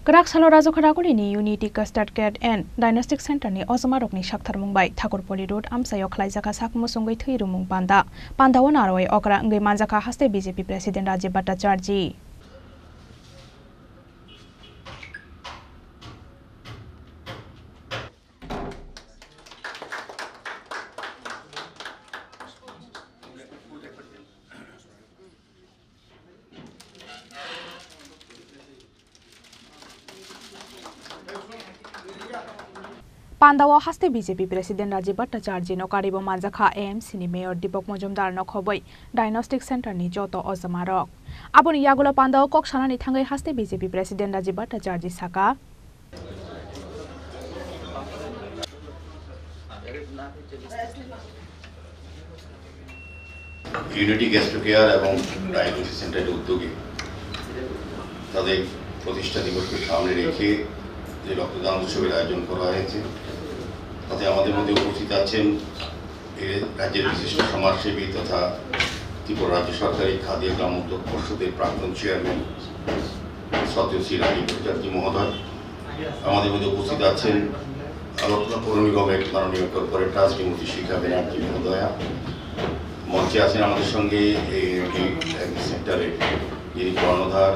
Kerak Salo Rajokhadaguri ni Unity Custard Care and Diagnostic Center ni Ozomarokni Sakthar Mumbai Thakurpoli Road Amsayo Khlaijaka Sakmusungoi Thuirumung Panda Pandawanaroi Okra Ngai Manjaka Haste BJP President Rajiv Bhattacharjee Pandawa haste BJP President Rajiv Bhattacharjee no karibo manjaka AMC ni Mayor Deepak Majumdar no khoboi Diagnostic Center ni joto Ozomarok aboni yagulo Pandawa kok sanani thangai haste BJP President Rajiv Bhattacharjee saka Unity Custard Care এবং Diagnostic Center উদ্যোগে তাদের প্রতিষ্ঠা দিবসকে সামনে রেখে যে রক্তদান উৎসবের আয়োজন করা হয়েছে তাতে আমাদের মধ্যে উপস্থিত আছেন রাজ্যের বিশিষ্ট সমাজসেবী তথা ত্রিপুরা রাজ্য সরকারি খাদ্য গ্রামোদ্যোগ পর্ষদের প্রাক্তন চেয়ারম্যান শ্রদ্ধেয় শ্রী রাজীব ভট্টাচার্য মহোদয়। আমাদের মধ্যে উপস্থিত আছেন আগরতলা পৌর নিগমের মাননীয় কর্পোরেট ট্রাস্টি শিখা ব্যানার্জি মহোদয়া। মঞ্চে আছেন আমাদের সঙ্গে এই সেন্টারের যিনি কর্ণধার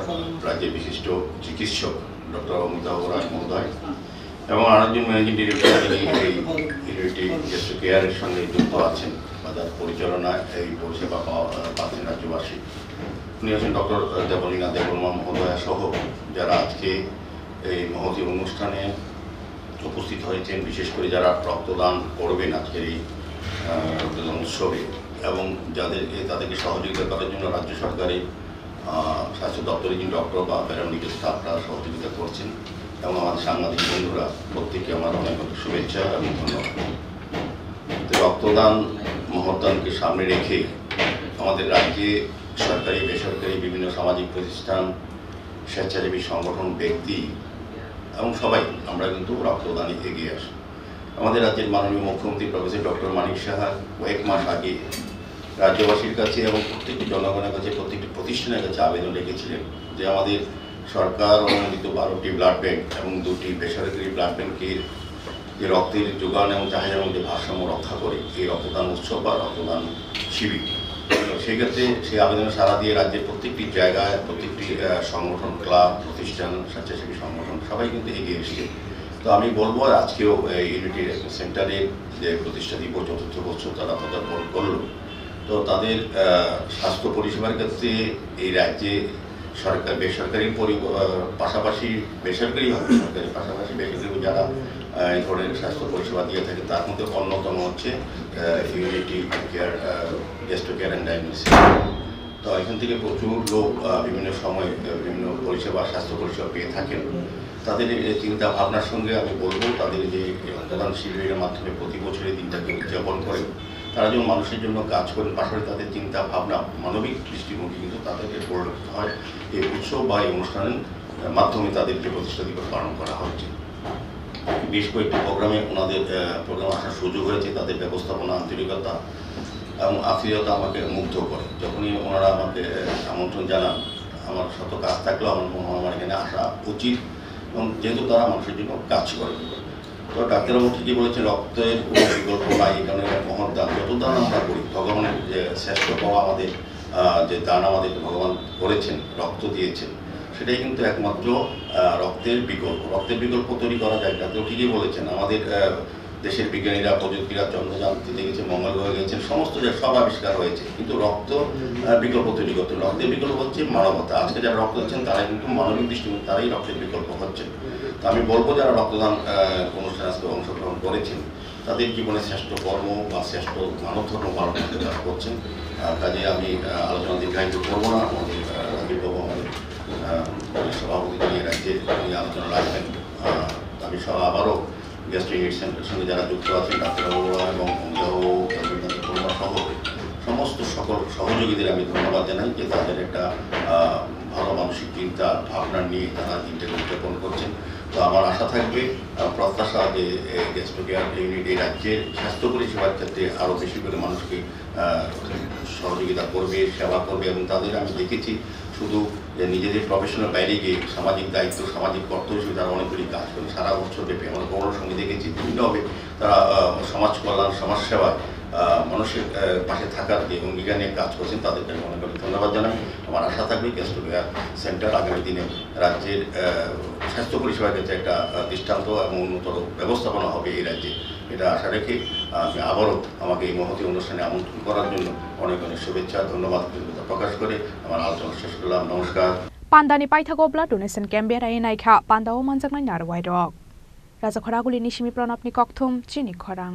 রাজ্যের বিশিষ্ট চিকিৎসক ডক্টর অমিতাভ রায় মহোদয় এবং আরেকজন ম্যানেজিং ডিরেক্টর যিনি এই ইউনিটি ক্যাস্টার কেয়ারের সঙ্গে যুক্ত আছেন বা তার পরিচালনায় এই পরিষেবা পাচ্ছেন রাজ্যবাসী। উনি আছেন ডক্টর দেবলীনা দেববর্মা মহোদয়া সহ যারা আজকে এই মহতী অনুষ্ঠানে উপস্থিত হয়েছেন, বিশেষ করে যারা রক্তদান করবেন আজকের এই রক্তদান উৎসবে এবং তাদেরকে সহযোগিতা করার জন্য রাজ্য সরকারি স্বাস্থ্য দপ্তরের যিনি ডক্টর বা প্যারামেডিক্যাল স্টাফরা সহযোগিতা করছেন এবং আমাদের সাংবাদিক বন্ধুরা প্রত্যেকে আমার অনেক অনেক শুভেচ্ছা এবং ধন্যবাদ। রক্তদান মহদানকে সামনে রেখে আমাদের রাজ্যে সরকারি বেসরকারি বিভিন্ন সামাজিক প্রতিষ্ঠান, স্বেচ্ছাসেবী সংগঠন, ব্যক্তি এবং সবাই আমরা কিন্তু রক্তদানে এগিয়ে আসি। আমাদের রাজ্যের মাননীয় মুখ্যমন্ত্রী প্রফেসর ডক্টর মানিক সাহা কয়েক মাস আগে রাজ্যবাসীর কাছে এবং প্রত্যেকটি জনগণের কাছে প্রত্যেকটি প্রতিষ্ঠানের কাছে আবেদন রেখেছিলেন যে আমাদের সরকার অনুমোদিত 12টি ব্লাড ব্যাংক এবং 2টি বেসরকারি ব্লাড ব্যাংকের যে রক্তের যোগান এবং চাহিদার মধ্যে ভারসাম্য রক্ষা করে এই রক্তদান উৎসব বা রক্তদান শিবির। সেক্ষেত্রে সেই আবেদনে সাড়া দিয়ে রাজ্যের প্রত্যেকটি জায়গায় প্রত্যেকটি সংগঠন, ক্লাব, প্রতিষ্ঠান, স্বেচ্ছাসেবী সংগঠন সবাই কিন্তু এগিয়ে এসেছে। তো আমি বলবো আজকেও ইউনিটি সেন্টারের যে প্রতিষ্ঠা দিবস 4th বছর তারা পদার্পণ করলো, তো তাদের স্বাস্থ্য পরিষেবার ক্ষেত্রে এই রাজ্যে সরকার বেসরকারি পাশাপাশি বেসরকারিভাবে সরকারি পাশাপাশি বেসরকারি যারা এই ধরনের স্বাস্থ্য পরিষেবা দিয়ে থাকে তার মধ্যে অন্যতম হচ্ছে unity castor care and diagnostic. তো এখান থেকে প্রচুর লোক বিভিন্ন সময় বিভিন্ন পরিষেবা স্বাস্থ্য পরিষেবা পেয়ে থাকেন। তাদের চিন্তা ভাবনার সঙ্গে আমি বলবো তাদের যে রক্তদান শিবিরের মাধ্যমে প্রতি বছর এই দিনটাকে উদযাপন করেন, তারা যখন মানুষের জন্য কাজ করেন পাশাপাশি তাদের চিন্তা ভাবনা মানবিক দৃষ্টিভঙ্গি কিন্তু তাদেরকে পরিলক্ষিত হয় এই উৎসব বা এই অনুষ্ঠানের মাধ্যমে তাদেরকে প্রতিষ্ঠা দিবস পালন করা হচ্ছে। বেশ কয়েকটি প্রোগ্রামে ওনাদের প্রোগ্রাম আসার সুযোগ হয়েছে। তাদের ব্যবস্থাপনা, আন্তরিকতা এবং আফিয়তা আমাকে মুগ্ধ করে। যখনই ওনারা আমাকে আমন্ত্রণ জানান আমার শত কাজ থাকলেও আমার মনে হয় আমার এখানে আসা উচিত এবং যেহেতু তারা মানুষের জন্য কাজ করে। তো ডাক্তারবাবু ঠিকই বলেছেন রক্তের কোনো বিকল্প নাই, এই কারণে মহৎ দান যত দান আমরা করি ভগবানের যে শ্রেষ্ঠ পাওয়া আমাদের যে দান আমাদেরকে ভগবান করেছেন, রক্ত দিয়েছেন, সেটাই কিন্তু একমাত্র রক্তের বিকল্প। রক্তের বিকল্প তৈরি করা যায়। ডাক্তার ঠিকই বলেছেন আমাদের দেশের বিজ্ঞানীরা প্রযুক্তিরা চন্দ্রযান দিতে গেছে, মঙ্গল গ্রহে গেছেন, সমস্ত সব আবিষ্কার হয়েছে, কিন্তু রক্ত বিকল্প তৈরি করতে। রক্তের বিকল্প হচ্ছে মানবতা। আজকে যারা রক্ত দিচ্ছেন তারাই কিন্তু মানবিক দৃষ্টিভঙ্গি তারাই রক্তের বিকল্প হচ্ছেন। তো আমি বলবো যারা রক্তদান অনুষ্ঠানে আজকে অংশগ্রহণ করেছেন তাদের জীবনে শ্রেষ্ঠ কর্ম বা শ্রেষ্ঠ মানব ধর্ম পালন করতে তারা করছেন। কাজে আমি আলোচনা দীর্ঘায়িত করবো না। আমাদের রাজীববাবু আমাদের সভাপতি যিনি রাজ্যের আলোচনা রাখবেন। আমি আবারও গ্যাস্ট্রিক ইউনিট সেন্টারের সঙ্গে যারা যুক্ত আছেন ডাক্তারবাবুরা এবং সহ সমস্ত সকল সহযোগীদের আমি ধন্যবাদ জানাই যে তাদের একটা ভালো মানসিক চিন্তা ভাবনা নিয়ে তারা দিনটাকে উদযাপন করছেন। তো আমার আশা থাকবে, প্রত্যাশা যে ক্যাস্টার কেয়ার ইউনিট এই রাজ্যের স্বাস্থ্য পরিষেবার ক্ষেত্রে আরও বেশি করে মানুষকে সহযোগিতা করবে, সেবা করবে এবং তাদের আমি দেখেছি শুধু যে নিজেদের প্রফেশনাল বাইরে গিয়ে সামাজিক দায়িত্ব, সামাজিক কর্তব্য হিসেবে তারা অনেকগুলি কাজ করেন সারা বছর ব্যাপী। আমরা গৌরব সঙ্গে দেখেছি বিভিন্নভাবে তারা সমাজ কল্যাণ, সমাজসেবায় মানুষের পাশে থাকার যে অঙ্গীকার নিয়ে কাজ করছেন, তাদেরকে আমি অনেক অনেক ধন্যবাদ জানাই। আমার আশা থাকবে ক্যাস্ট্রো কেয়ার সেন্টার আগামী দিনে রাজ্যের স্বাস্থ্য পরিষেবার ক্ষেত্রে একটা দৃষ্টান্ত এবং উন্নতর ব্যবস্থাপনা হবে এই রাজ্যে, এটা আশা রেখে আমি আবারও আমাকে এই মহতী অনুষ্ঠানে আমন্ত্রণ করার জন্য অনেক অনেক শুভেচ্ছা, ধন্যবাদ, কৃতজ্ঞতা প্রকাশ করে আমার আলোচনা শেষ করলাম। নমস্কার। পান্দানি পাইথাগোবলা ডোনেশন ক্যাম্পের নাইখা পান্দাও মানজাকনাই নারওয়াই রক রাজা খরাগুলি নিশিমি প্রণবনি ককথুম চিনি খরাং।